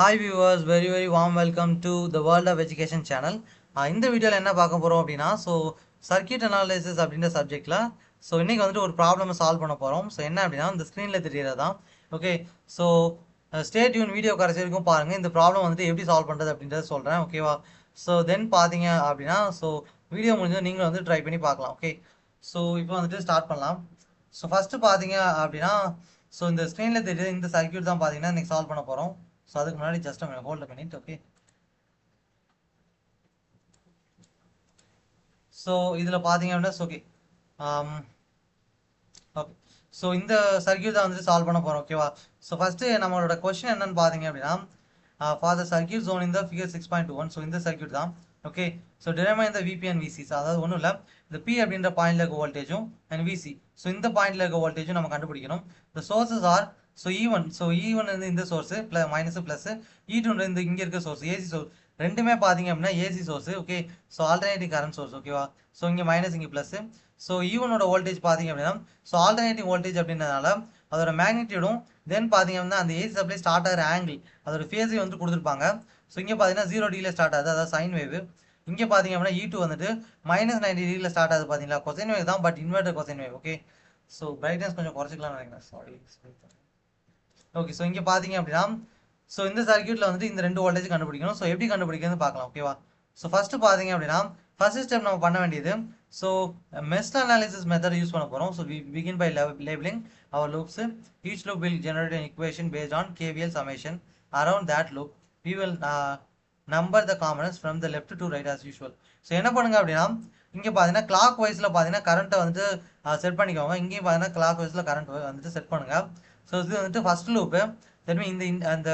Hi viewers, very warm welcome to the World of Education channel. இந்த வீடியோவில் என்ன பார்க்க போகிறோம் அப்படின்னா சர்க்யூட் அனாலிசிஸ் அப்படின்ற சப்ஜெக்டில் இன்னைக்கு வந்துட்டு ஒரு ப்ராப்ளம் சால்வ் பண்ண போகிறோம். என்ன அப்படின்னா இந்த ஸ்க்ரீனில் தெரியறதான். Okay, so stay tuned video கடைசி வரைக்கும் பாருங்கள். இந்த ப்ராப்ளம் வந்துட்டு எப்படி சால்வ் பண்ணுறது அப்படின்றத சொல்கிறேன். ஓகேவா? தென் பார்த்தீங்க அப்படின்னா வீடியோ முடிஞ்சது நீங்களும் வந்து ட்ரை பண்ணி பார்க்கலாம். ஓகே, இப்போ வந்துட்டு ஸ்டார்ட் பண்ணலாம். ஃபஸ்ட்டு பார்த்தீங்க அப்படின்னா இந்த ஸ்க்ரீனில் தெரியுது இந்த சர்க்யூட் தான் பார்த்தீங்கன்னா இன்னைக்கு சால்வ் பண்ண போகிறோம். அதுக்கு முன்னாடி ஜஸ்ட் ஹோல்ட் மினிட். ஓகே, இதில் பார்த்தீங்க அப்படின்னா ஓகே ஓகே இந்த சர்க்யூட் தான் வந்து சால்வ் பண்ண போகிறோம். ஓகேவா? ஃபஸ்ட்டு நம்மளோட கொஸ்டின் என்னன்னு பார்த்தீங்க அப்படின்னா ஃபார் த சர்க்யூட் ஜோன் இந்த ஃபிகர் 6.21 இந்த சர்க்யூட் தான். Okay, determine the VB and VC. அதாவது ஒன்றும் இல்லை, இந்த பி அப்படின்ற பாயிண்ட்ல இருக்க வோல்டேஜும் அண்ட் விசி இந்த பாயிண்ட்ல இருக்க வோல்டேஜும் நம்ம கண்டுபிடிக்கணும். த சோர்சஸ் ஆர் E1 வந்து இந்த சோர்ஸ் மைனஸ் பிளஸ், E2 இந்த இங்கே இருக்க சோர்ஸ் ஏசி சோர்ஸ் ரெண்டுமே பார்த்தீங்க அப்படின்னா AC source. Okay, alternating current source. ஓகேவா? இங்கே மைனஸ் இங்கே ப்ளஸ். E1ஓட வோல்டேஜ் பார்த்தீங்க அப்படின்னா ஆல்டர்னேட்டிங் வோல்டேஜ் அப்படின்றதுனால அதோட மேக்னிடியூடும் தென் பார்த்தீங்க அப்படின்னா அந்த ஏசி சப்ளை ஸ்டார்ட் ஆகிற ஆங்கிள் அதோட ஃபேஸையும் வந்து கொடுத்துருப்பாங்க. இங்கே பார்த்தீங்கன்னா 0°ல ஸ்டார்ட் ஆகுது, அதாவது சைன் வேவ். இங்கே பார்த்தீங்க அப்படின்னா E2 வந்துட்டு -90°ல ஸ்டார்ட் ஆகுது. பார்த்தீங்களா? கொசைன் வேவ் தான், but inverter cosine wave. Okay, brightness கொஞ்சம் குறைச்சிக்கலாம்னு நினைக்கிறேன். சாரி. ஓகே, இங்கே பார்த்தீங்க அப்படின்னா இந்த சர்க்யூட்டில் வந்துட்டு இந்த ரெண்டு வோல்டேஜ் கண்டுபிடிக்கணும். எப்படி கண்டுபிடிக்கிறது பார்க்கலாம். ஓகேவா? ஃபர்ஸ்ட் பார்த்தீங்க அப்படின்னா ஃபர்ஸ்ட் ஸ்டெப் நம்ம பண்ண வேண்டியது மெஷ் அனாலிசிஸ் மெத்தட் யூஸ் பண்ண போகிறோம். we begin by labeling our loops. Each loop will generate an equation based on KVL summation. Around that loop we will number the components from the left to right as usual. என்ன பண்ணுங்க அப்படின்னா இங்கே பார்த்தீங்கன்னா clock வைஸில் பார்த்தீங்கன்னா கரண்ட்டை வந்துட்டு set பண்ணிக்கோங்க. இங்கேயும் பார்த்தீங்கன்னா கிளாக் வைஸில் கரண்ட் வந்துட்டு செட் பண்ணுங்க. இது வந்துட்டு ஃபர்ஸ்ட் லூப்பு. தென் இந்த அந்த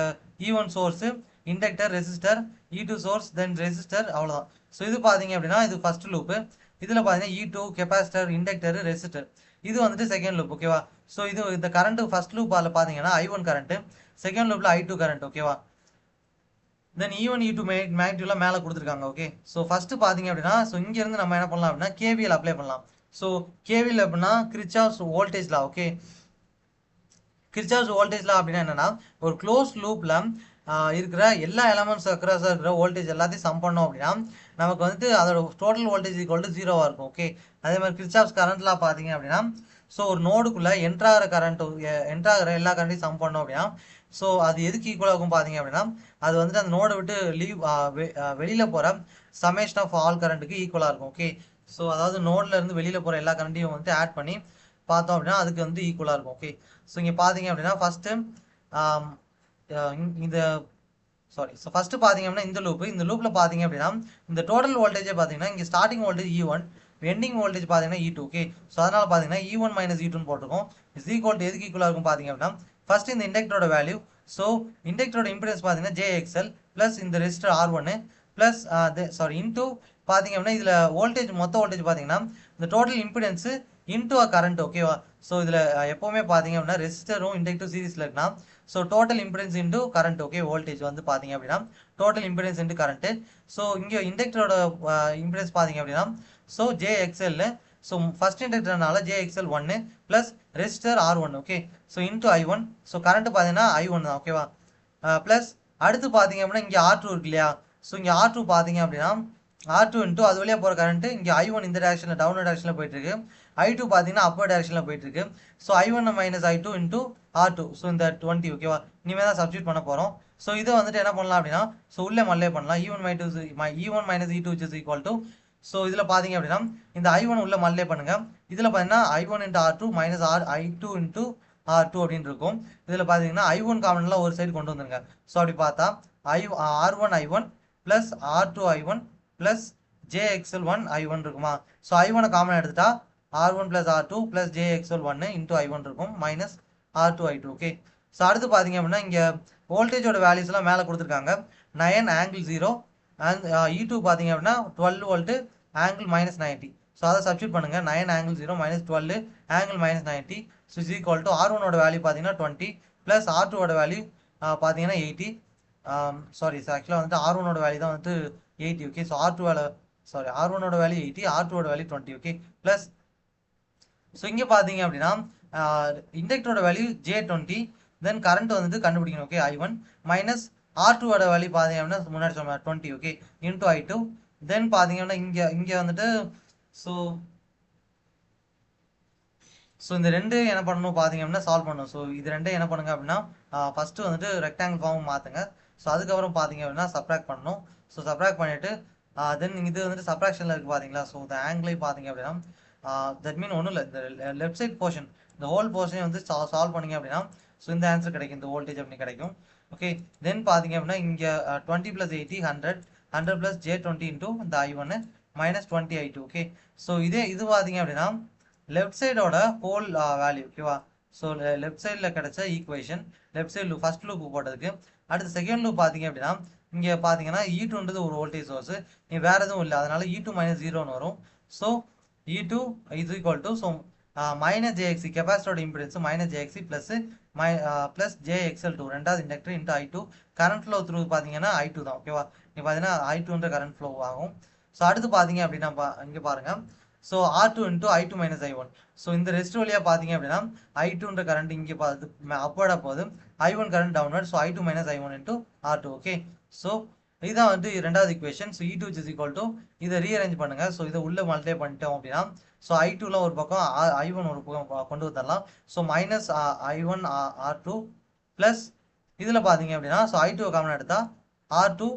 E1 source, inductor, resistor, E2 source, then resistor, அவ்வளோதான். இது பார்த்தீங்க அப்படின்னா இது ஃபர்ஸ்ட் லூப்பு. இதில் பார்த்தீங்கன்னா E2 கெப்பாசிட்டர், இண்டக்டர், ரெசிஸ்டர், இது வந்துட்டு செகண்ட் லூப். ஓகேவா? இது இந்த கரண்ட் ஃபர்ஸ்ட் லூப்பால் பார்த்தீங்கன்னா I1 கரண்ட், செகண்ட் லூப்பில் I2 கரண்ட். ஓகேவா? தென் E1 E2 மேக்னிடியூட்லாம் மேலே கொடுத்துருக்காங்க. ஓகே, ஃபர்ஸ்ட் பார்த்தீங்க அப்படின்னா இங்கேருந்து நம்ம என்ன பண்ணலாம் அப்படின்னா KVL அப்ளை பண்ணலாம். KVL அப்படின்னா Kirchhoff's voltage law. Okay, Kirchhoff's voltage law அப்படின்னா என்னன்னா ஒரு க்ளோஸ் லூப்ல இருக்கிற எல்லா எலமெண்ட்ஸ் அக்ராஸாக இருக்கிற வோல்டேஜ் எல்லாத்தையும் சம் பண்ணோம் அப்படின்னா நமக்கு வந்துட்டு அதோட டோட்டல் வோல்டேஜ் ஈக்குவல் டு 0 இருக்கும். ஓகே, அதே மாதிரி கிர்ச்சாஃப்ஸ் கரண்ட்லாம் பார்த்தீங்க அப்படின்னா ஒரு நோடுக்குள்ள என்ட்ராகிற கரண்ட் என்ட்ராகிற எல்லா கரண்ட்டையும் சம் பண்ணோம் அப்படின்னா அது எதுக்கு ஈக்குவல் ஆகும் பார்த்தீங்க அப்படின்னா அது வந்துட்டு அந்த நோடை விட்டு வெளியில் போகிற சமேஷன் ஆஃப் ஆல் கரண்ட்டுக்கு ஈக்குவலாக இருக்கும். ஓகே, அதாவது நோடில் இருந்து வெளியில் போகிற எல்லா கரண்ட்டையும் வந்துட்டு ஆட் பண்ணி பார்த்தோம் அப்படின்னா அதுக்கு வந்து ஈக்குவலாக இருக்கும். ஓகே, இங்கே பார்த்தீங்க அப்படின்னா ஃபஸ்ட்டு இந்த ஃபர்ஸ்ட் பார்த்தீங்க அப்படின்னா இந்த லூப்பில் பார்த்தீங்க அப்படின்னா இந்த டோட்டல் வோல்டேஜே பார்த்தீங்கன்னா இங்கே starting voltage E1, ending voltage பார்த்தீங்கன்னா E2. ஓகே, அதனால் பார்த்தீங்கன்னா E1 - E2 போட்டிருக்கோம். இஸ் ஈக்குவல் டு எதுக்கு ஈக்குவலாக இருக்கும் பார்த்தீங்க அப்படின்னா ஃபர்ஸ்ட் இந்த இண்டக்டரோட வேல்யூ. இண்டக்டரோட இம்பிடன்ஸ் பார்த்தீங்கன்னா JXL ப்ளஸ் இந்த ரெசிஸ்டர் R1 ப்ளஸ் இன்டூ பார்த்தீங்க அப்படின்னா இதில் வோல்டேஜ் மொத்த வோல்டேஜ் பார்த்தீங்கன்னா இந்த டோட்டல் இம்பிடன்ஸு இன்டூ கரண்ட். ஓகேவா? இதில் எப்போவுமே பார்த்தீங்க அப்படின்னா ரெசிஸ்டரும் இண்டக்டர் சீரிஸில் இருக்குன்னா total impedance into current. Okay, voltage வந்து பார்த்தீங்க அப்படின்னா டோட்டல் இம்பிடன்ஸ் இன்டூ கரண்ட். இங்கே இண்டக்டரோட இம்பிடன்ஸ் பார்த்தீங்க அப்படின்னா JXL. ஃபர்ஸ்ட் இண்டக்டர்னால JXL 1 plus resistor R1. Okay, into I1. Current பார்த்தீங்கன்னா I1 தான். ஓகேவா? ப்ளஸ் அடுத்து பார்த்தீங்க அப்படின்னா இங்கே R2 இருக்கு இல்லையா? இங்கே R2 பார்த்தீங்க அப்படின்னா R2 இன்டூ அது வழியாக போகிற கரண்ட் இங்கே I1 இந்த டேரக்ஷனில் டவுன் டேரக்ஷனில் போயிட்டு இருக்கு. I2 பார்த்தீங்கன்னா அப்பர் டேரக்ஷனில் போயிட்டு இருக்கு. I1 - I2 into R2. இந்த 20. ஓகேவா? இனிமேல் தான் சப்ஸ்டியூட் பண்ண போகிறோம். இதை வந்துட்டு என்ன பண்ணலாம் அப்படின்னா உள்ளே மல்லே பண்ணலாம். E1 - E2 which is equal to இதில் பார்த்தீங்க அப்படின்னா இந்த I1 உள்ள மல்லே பண்ணுங்க. இதில் பார்த்தீங்கன்னா I1 into R2 minus I2 into R2 அப்படின்னு இருக்கும். இதில் பார்த்தீங்கன்னா I1 காமன்லாம் ஒரு சைடு கொண்டு வந்துருங்க. அப்படி பார்த்தா R1 I1 plus R2 I1 plus JXL1 I1 இருக்குமா? I1 காமன் எடுத்துட்டா R1 plus R2 plus JXL1 into I1 இருக்கும் மைனஸ் R2 I2. ஓகே, அடுத்து பார்த்தீங்க அப்படின்னா இங்கே வோல்டேஜோட வேல்யூஸ்லாம் மேலே கொடுத்துருக்காங்க. 9 ஆங்கிள் 0 அண்ட் E2 பார்த்தீங்க அப்படின்னா 12 வோல்ட்டு ஆங்கிள் -90. அதை சப்ஸ்டியூட் பண்ணுங்கள். 9 angle 0 minus 12 angle -90 is equal to R1ஓட வேல்யூ பார்த்தீங்கன்னா 20 ப்ளஸ் R2ஓட வேல்யூ பார்த்தீங்கன்னா 80. ஆக்சுவலாக வந்துட்டு R1ஓட வேல்யூ தான் வந்துட்டு 80. ஓகே, R1ஓட வேல்யூ 80, R2ஓட வேல்யூ 20. ஓகே, ப்ளஸ் இங்கே பார்த்தீங்க அப்படின்னா இண்டக்டரோட வேல்யூ J20, தென் கரண்ட் வந்துட்டு கண்டுபிடிக்கணும். ஓகே, I1 மைனஸ் R2 ஓட வேல்யூ பாத்தீங்க அப்படின்னா முன்னாடி சொன்ன 20 ஓகே இன்டூ I2 தென் பாத்தீங்க அப்படின்னா இங்க வந்துட்டு ஸோ இந்த ரெண்டு என்ன பண்ணணும் பாத்தீங்க அப்படின்னா சால்வ் பண்ணணும். ஸோ இது ரெண்டும் என்ன பண்ணுங்க அப்படின்னா ஃபர்ஸ்ட் வந்துட்டு ரெக்டாங்கிள் ஃபார்ம் மாத்துங்க. ஸோ அதுக்கப்புறம் பாத்தீங்க அப்படின்னா சப்ராக்ட் பண்ணணும். ஸோ சப்ராக்ட் பண்ணிட்டு தென் இது வந்துட்டு சப்ராக்ஷன்ல இருக்கு பாத்தீங்களா. ஸோ இந்த ஆங்கிளை பாத்தீங்க அப்படின்னா தட் மீன் ஒன்றும் இல்லை, இந்த லெஃப்ட் சைட் போர்ஷன் இந்த ஹோல் போர்ஷனை வந்து சால்வ் பண்ணீங்க அப்படின்னா ஸோ இந்த ஆன்சர் கிடைக்கும், இந்த வோல்டேஜ் அப்படி கிடைக்கும். ஓகே தென் பாத்தீங்க அப்படின்னா இங்க 20 + 80 100 + J20 இன்டூ இந்த I1 - 20 I2 ஓகே. ஸோ இது பாத்தீங்க அப்படின்னா லெஃப்ட் சைடோட ஹோல் வேல்யூ ஓகேவா. ஸோ லெஃப்ட் சைடில் கிடைச்ச equation left side loop first loop போட்டதுக்கு. அடுத்து செகண்ட் லூப் பார்த்தீங்க அப்படின்னா இங்கே பார்த்தீங்கன்னா E2ன்றது ஒரு வோல்டேஜ் சோர்ஸ், நீ வேற எதுவும் இல்லை, அதனால E2 - 0ன்னு வரும். So E2 is equal to so -jXc கெப்பாசிட்டரோட இம்பிடன்ஸ் -jXc ப்ளஸ் jXL2 ரெண்டாவது inductor into I2 current flow through பார்த்தீங்கன்னா I2 தான் ஓகேவா. நீ பார்த்தீங்கன்னா I2ன்ற கரண்ட் ஃப்ளோ ஆகும். ஸோ அடுத்து பார்த்தீங்க அப்படின்னா இங்கே பாருங்க. So R2 into I2 - I1. So இந்த ரெஸ்ட் வழியாக பார்த்தீங்க அப்படின்னா I2ன்ற கரண்ட் இங்கே பார்த்து அப்வர்டாக போகுது, I1 current downward. So I2 - I1 into R2 okay. So இதுதான் வந்து ரெண்டாவது equation. So E2 is equal to இதை ரீஅரேஞ்ச் பண்ணுங்க. ஸோ இதை உள்ள மல்டிப்ளை பண்ணிட்டோம் அப்படின்னா ஸோ I2ல ஒரு பக்கம் I1 ஒரு பக்கம் கொண்டு வந்துடலாம். ஸோ -I1 R2 ப்ளஸ் இதில் பார்த்தீங்க அப்படின்னா ஸோ I2 காமன் எடுத்தா R2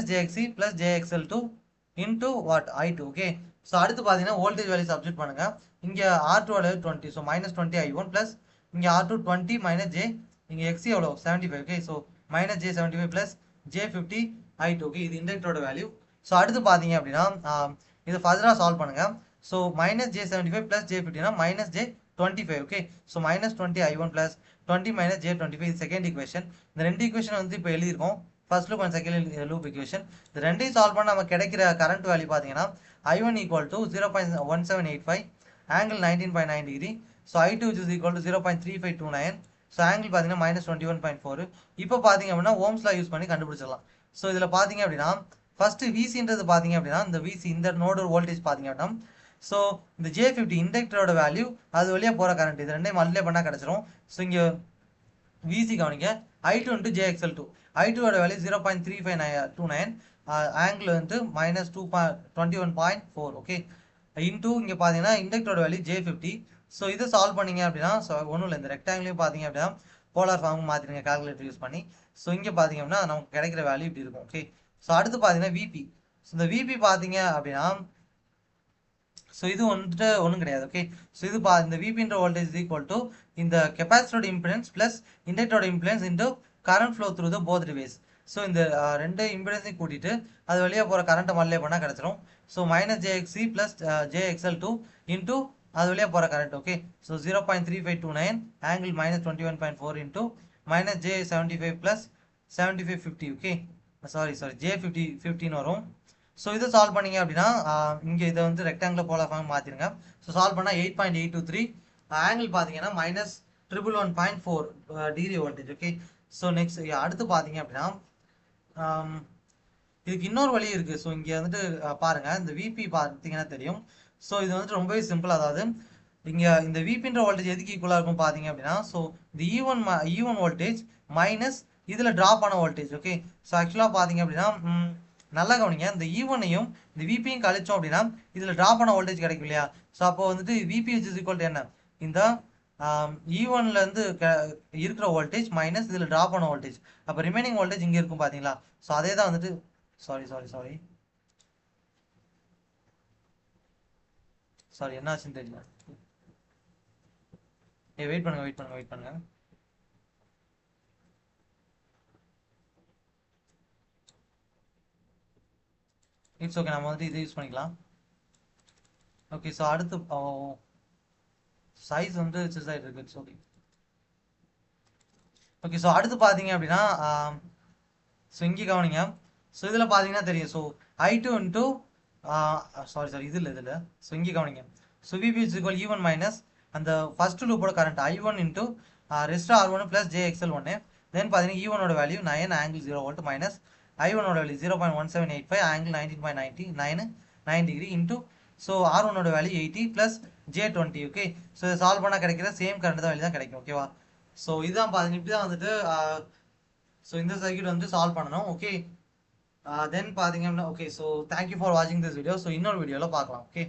- jXc plus jXL2 into what I2 okay. So அடுத்து பார்த்தீங்கன்னா வோல்டேஜ் வேல்யூ சப்ஸ்டிட் பண்ணுங்க. இங்கே R2 value 20, so -20 I1 plus இங்கே R2 20 - J இங்கே XC எவ்வளோ 75 okay. So -J75 plus J50 I2 okay. இது இண்டக்டரோட வேல்யூ. ஸோ அடுத்து பார்த்தீங்க அப்படின்னா இது ஃபர்தராக சால்வ் பண்ணுங்க. ஸோ -J75 ப்ளஸ் J50னா -J25 okay. So -20 I1 plus 20 - J25 இது செகண்ட் ஈக்குவேஷன். இந்த ரெண்டு ஈக்குவேஷன் வந்து இப்போ எழுதியிருக்கோம், first loop and second loop equation. இது ரெண்டையும் சால்வ் பண்ண நமக்கு கிடைக்கிற கரண்ட் வேல்யூ பார்த்தீங்கன்னா I1 equal to 0.1785 angle 19.9 degree. So I2 is equal to 0.3529. So angle பார்த்தீங்கன்னா -21.4. இப்போ பார்த்தீங்க அப்படின்னா ஓம்ஸ்லா யூஸ் பண்ணி கண்டுபிடிச்சிடலாம். ஸோ இதில் பார்த்தீங்க அப்படின்னா ஃபர்ஸ்ட் விசின்றது பார்த்தீங்க அப்படின்னா இந்த விசி இந்த நோடு வோல்டேஜ் பார்த்தீங்க அப்படின்னா ஸோ இந்த J50 இண்டக்டரோட வேல்யூ அது வழியாக போகிற கரண்ட் இது ரெண்டையும் மல்டிப்ளை பண்ணால் கிடச்சிரும். ஸோ இங்கே விசி கவனிங்க I2 into JXL2 I2ஓட value 0.3529 angle வந்து -21.4 ஓகே இன்டூ இங்கே பார்த்தீங்கன்னா இண்டக்டரோட வேல்யூ J50. ஸோ இதை சால்வ் பண்ணீங்க அப்படின்னா ஸோ ஒன்றும் இல்லை, இந்த ரெக்டாங்கிளையும் பார்த்தீங்க அப்படின்னா போலார் ஃபார்ம் மாற்றிடுங்க கால்குலேட்டர் யூஸ் பண்ணி. ஸோ இங்கே பார்த்தீங்க அப்படின்னா நமக்கு கிடைக்கிற வேல்யூ இப்படி இருக்கும் ஓகே. ஸோ அடுத்து பார்த்தீங்கன்னா விபி. ஸோ இந்த விபி பார்த்தீங்க அப்படின்னா ஸோ இது வந்துட்டு ஒன்றும் கிடையாது ஓகே. ஸோ இது இந்த விபின்ற வோல்டேஜ் ஈக்குவல் டு இந்த கெப்பாசிட்டரோட இம்பிடன்ஸ் ப்ளஸ் இண்டக்டரோட impedance into current flow through the both ways. So இந்த ரெண்டு இம்பிடன்ஸையும் கூட்டிட்டு அது வழியாக போகிற கரண்ட்டை மல்டிப்ளை பண்ணால் கிடச்சிரும். So -jXc plus jXL2 into அது வழியாக போகிற current okay. So 0.3529 angle -21.4 into -J75 plus 7550 okay. Sorry J50 வரும். ஸோ இதை சால்வ் பண்ணீங்க அப்படின்னா இங்கே இதை வந்து ரெக்டாங்குலர் போலார் ஃபார்ம் மாற்றிடுங்க. ஸோ சால்வ் பண்ணால் 8.823 ஆங்கிள் பார்த்தீங்கன்னா -111.4 degree voltage okay. So next அடுத்து பார்த்தீங்க அப்படின்னா இதுக்கு இன்னொரு வழி இருக்குது. ஸோ இங்கே வந்துட்டு பாருங்கள் இந்த விபி பார்த்தீங்கன்னா தெரியும். ஸோ இது வந்துட்டு ரொம்பவே சிம்பிள். அதாவது இங்கே இந்த விபின்ற வோல்டேஜ் எதுக்கு ஈக்குவலாக இருக்கும் பார்த்தீங்க அப்படின்னா ஸோ இந்த E1 வோல்டேஜ் மைனஸ் இதில் ட்ராப் ஆன வோல்டேஜ் ஓகே. ஸோ ஆக்சுவலாக பார்த்தீங்க அப்படின்னா நல்லா கவனிங்க, இந்த E1ஐயும் இந்த விபியும் கழிச்சோம் அப்படின்னா இதில் ட்ராப் ஆன வோல்டேஜ் கிடைக்கும் இல்லையா. ஸோ அப்போ வந்துட்டு விபி இஸ் ஈக்குவல் டு என்ன, இந்த E1லேருந்து இருக்கிற வோல்டேஜ் மைனஸ் இதில் ட்ராப் ஆன வோல்டேஜ், அப்போ ரிமைனிங் வோல்டேஜ் இங்கே இருக்கும் பார்த்தீங்களா. ஸோ அதே தான் வந்துட்டு சாரி என்ன ஆச்சுன்னு தெரியல. வெயிட் பண்ணுங்க. இட்ஸ் ஓகே, நம்ம வந்து இதை யூஸ் பண்ணிக்கலாம் ஓகே. ஸோ அடுத்து சைஸ் வந்து சிஸ் ஆகிட்டு இருக்கு. It's okay. ஸோ அடுத்து பார்த்தீங்க அப்படின்னா ஸோ இங்கே கவனிங்க. ஸோ இதில் பார்த்தீங்கன்னா தெரியும். ஸோ I2 இன்ட்டு சாரி இதில் ஸோ இங்கே கவனிங்க. So VB is equal E1 minus அந்த ஃபர்ஸ்ட் லூப்போட current I1 into rest R1 plus JXL1. Then பார்த்தீங்கன்னா E1ஓட வேல்யூ 9 ஆங்கிள் 0 வோல்ட் மைனஸ் I1ஓட value 0.1785 angle 19.9 degree into so R1ஓட value 80 plus J20 okay. So இதை சால்வ் பண்ணால் கிடைக்கிற சேம் கரண்ட் தான் வேல்யூ தான் கிடைக்கும் ஓகேவா. ஸோ இதுதான் பார்த்தீங்கன்னா இப்படி தான் வந்துட்டு ஸோ இந்த சர்க்யூட் வந்து சால்வ் பண்ணணும். ஓகே, தென் பார்த்தீங்க அப்படின்னா ஓகே. ஸோ தேங்க்யூ ஃபார் வாட்சிங் திஸ் வீடியோ. ஸோ இன்னொரு வீடியோவில் பார்க்கலாம். ஓகே.